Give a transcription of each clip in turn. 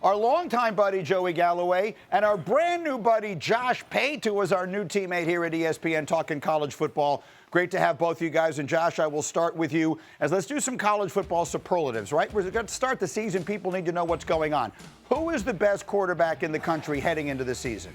our longtime buddy Joey Galloway, and our brand new buddy Josh Pate, who was our new teammate here at ESPN talking college football. Great to have both of you guys. And Josh, I will start with you as let's do some college football superlatives, right? We're going to start the season. People need to know what's going on. Who is the best quarterback in the country heading into the season?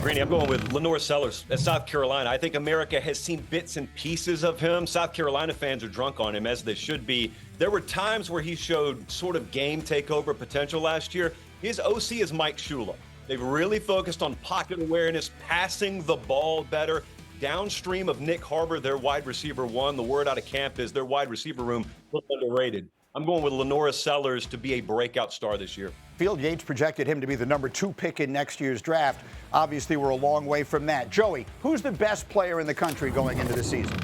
Greeny, I'm going with Lenore Sellers at South Carolina. I think America has seen bits and pieces of him. South Carolina fans are drunk on him, as they should be. There were times where he showed sort of game takeover potential last year. His OC is Mike Shula. They've really focused on pocket awareness, passing the ball better. Downstream of Nick Harbor, their wide receiver one, the word out of camp is their wide receiver room a little underrated. I'm going with Lenora Sellers to be a breakout star this year. Field Yates projected him to be the number 2 pick in next year's draft. Obviously, we're a long way from that. Joey, who's the best player in the country going into the season?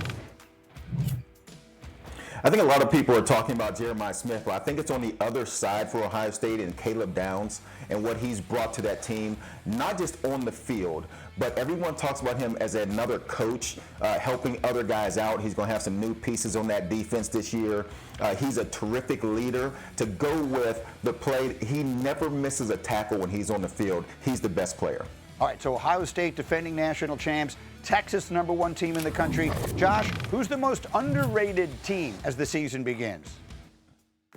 I think a lot of people are talking about Jeremiah Smith, but I think it's on the other side for Ohio State and Caleb Downs and what he's brought to that team, not just on the field, but everyone talks about him as another coach, helping other guys out. He's going to have some new pieces on that defense this year. He's a terrific leader. To go with the play, he never misses a tackle when he's on the field. He's the best player. All right, so Ohio State defending national champs, Texas number 1 team in the country. Josh, who's the most underrated team as the season begins?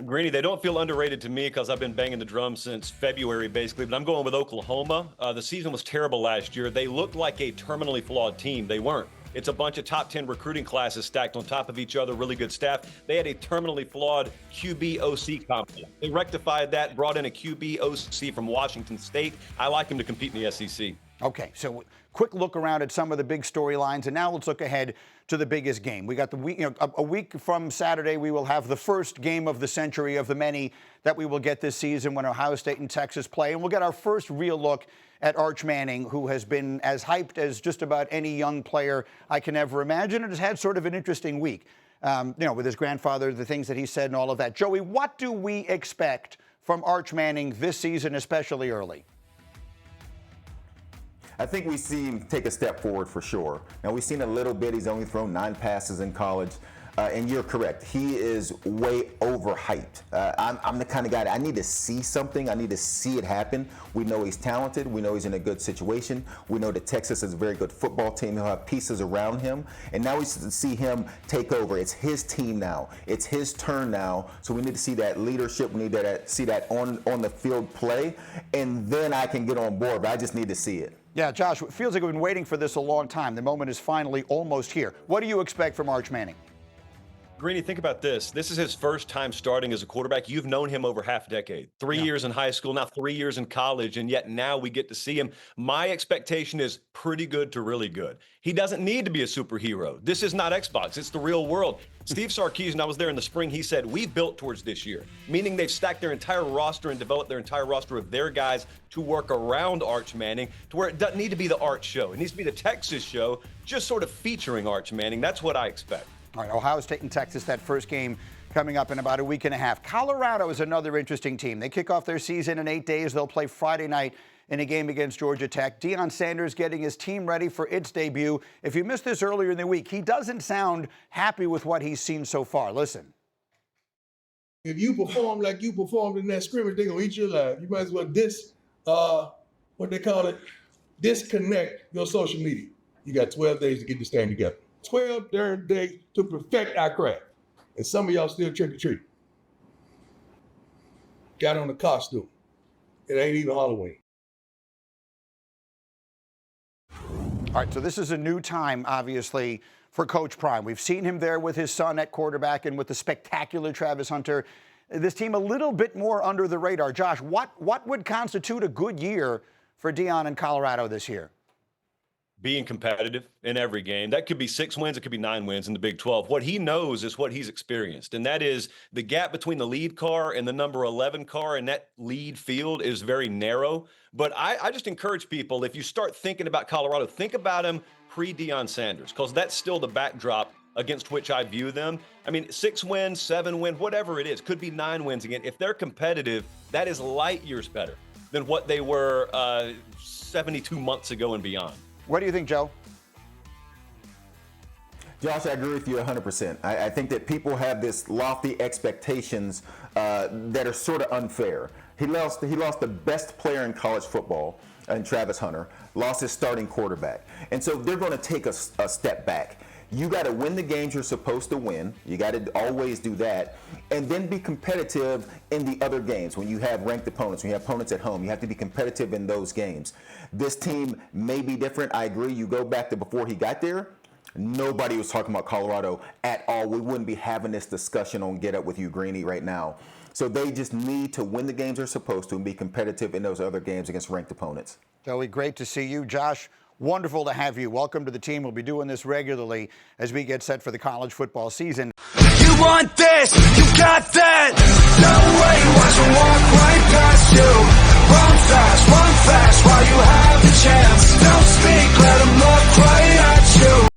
Greeny, they don't feel underrated to me because I've been banging the drum since February, basically, but I'm going with Oklahoma. The season was terrible last year. They looked like a terminally flawed team. They weren't. It's a bunch of top 10 recruiting classes stacked on top of each other, really good staff. They had a terminally flawed QB-OC complex. They rectified that, brought in a QB-OC from Washington State. I like him to compete in the SEC. Okay, so quick look around at some of the big storylines, and now let's look ahead to the biggest game. We got the week, a week from Saturday, we will have the first game of the century of the many that we will get this season when Ohio State and Texas play, and we'll get our first real look at Arch Manning, who has been as hyped as just about any young player I can ever imagine, and has had sort of an interesting week, with his grandfather, the things that he said and all of that. Joey, what do we expect from Arch Manning this season, especially early? I think we see him take a step forward for sure. Now, we've seen a little bit. He's only thrown 9 passes in college. And you're correct. He is way overhyped. I'm the kind of guy that I need to see something. I need to see it happen. We know he's talented. We know he's in a good situation. We know that Texas is a very good football team. He'll have pieces around him. And now we see him take over. It's his team now. It's his turn now. So we need to see that leadership. We need to see that on the field play. And then I can get on board. But I just need to see it. Yeah, Josh, it feels like we've been waiting for this a long time. The moment is finally almost here. What do you expect from Arch Manning? Greeny, think about this. This is his first time starting as a quarterback. You've known him over half a decade. 3 years in high school, now 3 years in college, and yet now we get to see him. My expectation is pretty good to really good. He doesn't need to be a superhero. This is not Xbox. It's the real world. Steve Sarkisian, I was there in the spring, he said, we've built towards this year, meaning they've stacked their entire roster and developed their entire roster of their guys to work around Arch Manning to where it doesn't need to be the Arch show. It needs to be the Texas show, just sort of featuring Arch Manning. That's what I expect. All right, Ohio State and Texas, that first game coming up in about a week and a half. Colorado is another interesting team. They kick off their season in 8 days. They'll play Friday night in a game against Georgia Tech. Deion Sanders getting his team ready for its debut. If you missed this earlier in the week, he doesn't sound happy with what he's seen so far. Listen. If you perform like you performed in that scrimmage, they're going to eat you alive. You might as well disconnect your social media. You got 12 days to get this thing together. 12 darn days to perfect our craft. And some of y'all still trick or treat. Got on the costume. It ain't even Halloween. All right, so this is a new time, obviously, for Coach Prime. We've seen him there with his son at quarterback and with the spectacular Travis Hunter. This team a little bit more under the radar. Josh, what would constitute a good year for Deion in Colorado this year? Being competitive in every game. That could be 6 wins, it could be 9 wins in the Big 12. What he knows is what he's experienced, and that is the gap between the lead car and the number 11 car in that lead field is very narrow. But I just encourage people, if you start thinking about Colorado, think about him pre-Deion Sanders, because that's still the backdrop against which I view them. I mean, 6 wins, 7 wins, whatever it is, could be 9 wins again. If they're competitive, that is light years better than what they were 72 months ago and beyond. What do you think, Joe? Josh, I agree with you 100%. I think that people have this lofty expectations that are sort of unfair. He lost the best player in college football, and Travis Hunter, lost his starting quarterback. And so they're going to take a step back. You got to win the games you're supposed to win. You got to always do that. And then be competitive in the other games. When you have ranked opponents, when you have opponents at home, you have to be competitive in those games. This team may be different. I agree. You go back to before he got there, nobody was talking about Colorado at all. We wouldn't be having this discussion on Get Up With You, Greeny, right now. So they just need to win the games they're supposed to and be competitive in those other games against ranked opponents. Joey, great to see you. Josh, wonderful to have you. Welcome to the team. We'll be doing this regularly as we get set for the college football season. You want this, you got that. No way, watch them walk right past you. Run fast while you have the chance. Don't speak, let them look right at you.